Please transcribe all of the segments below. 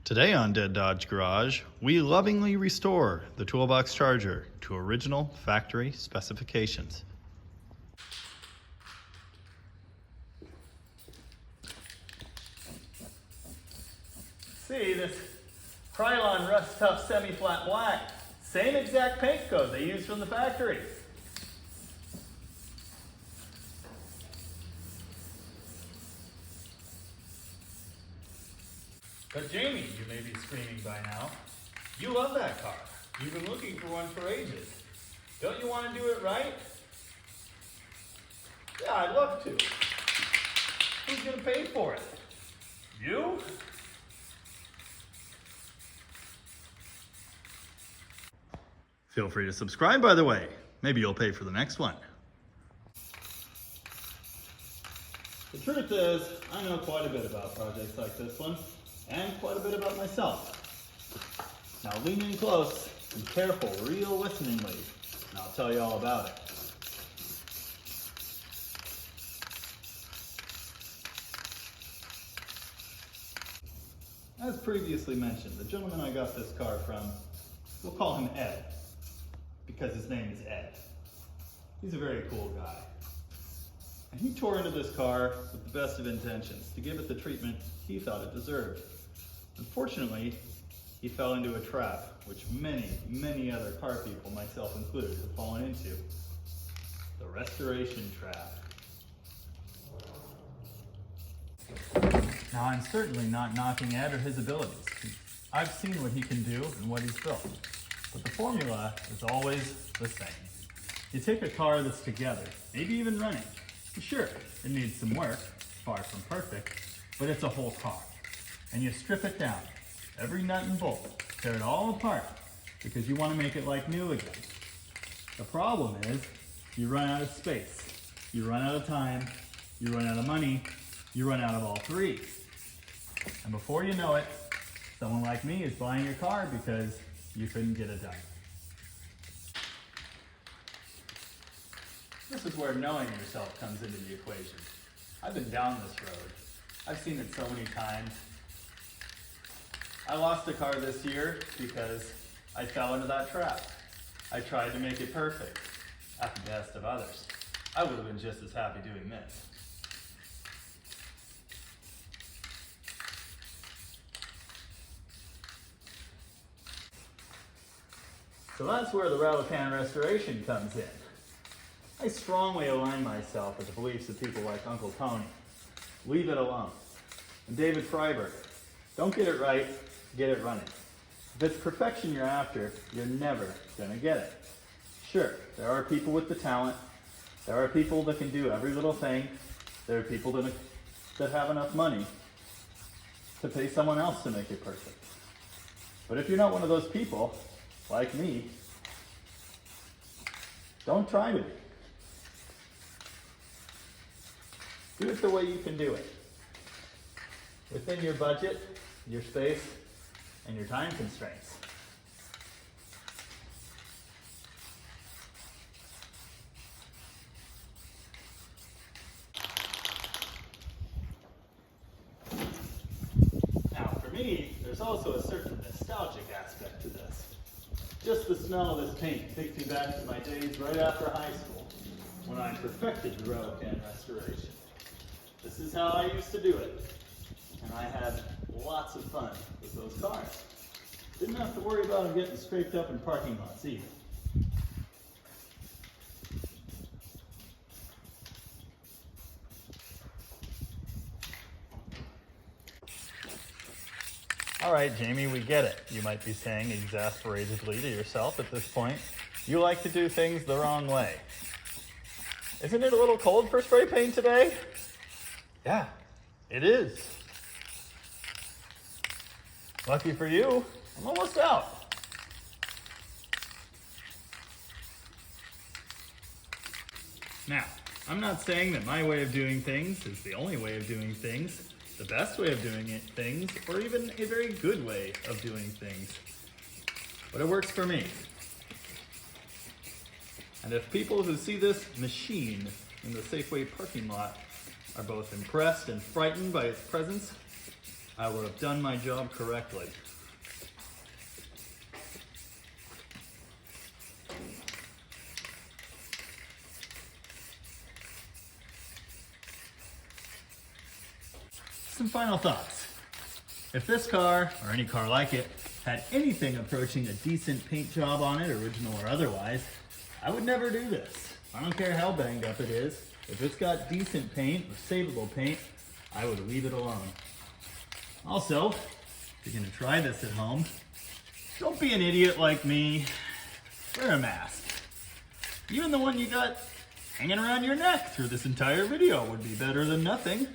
Today on Dead Dodge Garage, we lovingly restore the Toolbox charger to original factory specifications. See, this Krylon Rust Tough Semi-Flat Black, same exact paint code they used from the factory. But Jamie, you may be screaming by now, you love that car. You've been looking for one for ages. Don't you want to do it right? Yeah, I'd love to. Who's going to pay for it? You? Feel free to subscribe, by the way. Maybe you'll pay for the next one. The truth is, I know quite a bit about projects like this one, and quite a bit about myself. Now lean in close, be careful, real listeningly, and I'll tell you all about it. As previously mentioned, the gentleman I got this car from, we'll call him Ed, because his name is Ed. He's a very cool guy. And he tore into this car with the best of intentions to give it the treatment he thought it deserved. Unfortunately, he fell into a trap, which many other car people, myself included, have fallen into. The restoration trap. Now, I'm certainly not knocking Ed or his abilities. I've seen what he can do and what he's built. But the formula is always the same. You take a car that's together, maybe even running. Sure, it needs some work, far from perfect, but it's a whole car. And you strip it down, every nut and bolt, tear it all apart, because you want to make it like new again. The problem is, you run out of space, you run out of time, you run out of money, you run out of all three. And before you know it, someone like me is buying your car because you couldn't get it done. This is where knowing yourself comes into the equation. I've been down this road. I've seen it so many times. I lost a car this year because I fell into that trap. I tried to make it perfect at the behest of others. I would have been just as happy doing this. So that's where the Rattle can restoration comes in. I strongly align myself with the beliefs of people like Uncle Tony. Leave it alone. And David Freiberg. Don't get it right, get it running. If it's perfection you're after, you're never gonna get it. Sure, there are people with the talent. There are people that can do every little thing. There are people that have enough money to pay someone else to make it perfect. But if you're not one of those people, like me, don't try to be. Do it the way you can do it. Within your budget, your space, and your time constraints. Now, for me, there's also a certain nostalgic aspect to this. Just the smell of this paint takes me back to my days right after high school, when I perfected the Rattle can restoration. This is how I used to do it, and I had lots of fun with those cars. Didn't have to worry about them getting scraped up in parking lots either. All right, Jamie, we get it. You might be saying exasperatedly to yourself at this point, you like to do things the wrong way. Isn't it a little cold for spray paint today? Yeah, it is. Lucky for you, I'm almost out. Now, I'm not saying that my way of doing things is the only way of doing things, the best way of doing things, or even a very good way of doing things. But it works for me. And if people who see this machine in the Safeway parking lot are both impressed and frightened by its presence, I would have done my job correctly. Some final thoughts. If this car, or any car like it, had anything approaching a decent paint job on it, original or otherwise, I would never do this. I don't care how banged up it is. If it's got decent paint or savable paint, I would leave it alone. Also, if you're gonna try this at home, don't be an idiot like me. Wear a mask. Even the one you got hanging around your neck through this entire video would be better than nothing.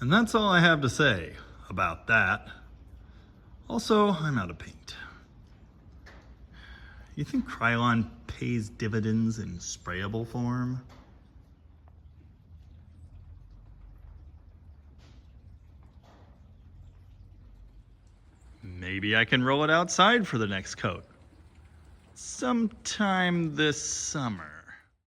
And that's all I have to say about that. Also, I'm out of paint. You think Krylon pays dividends in sprayable form? Maybe I can roll it outside for the next coat. Sometime this summer.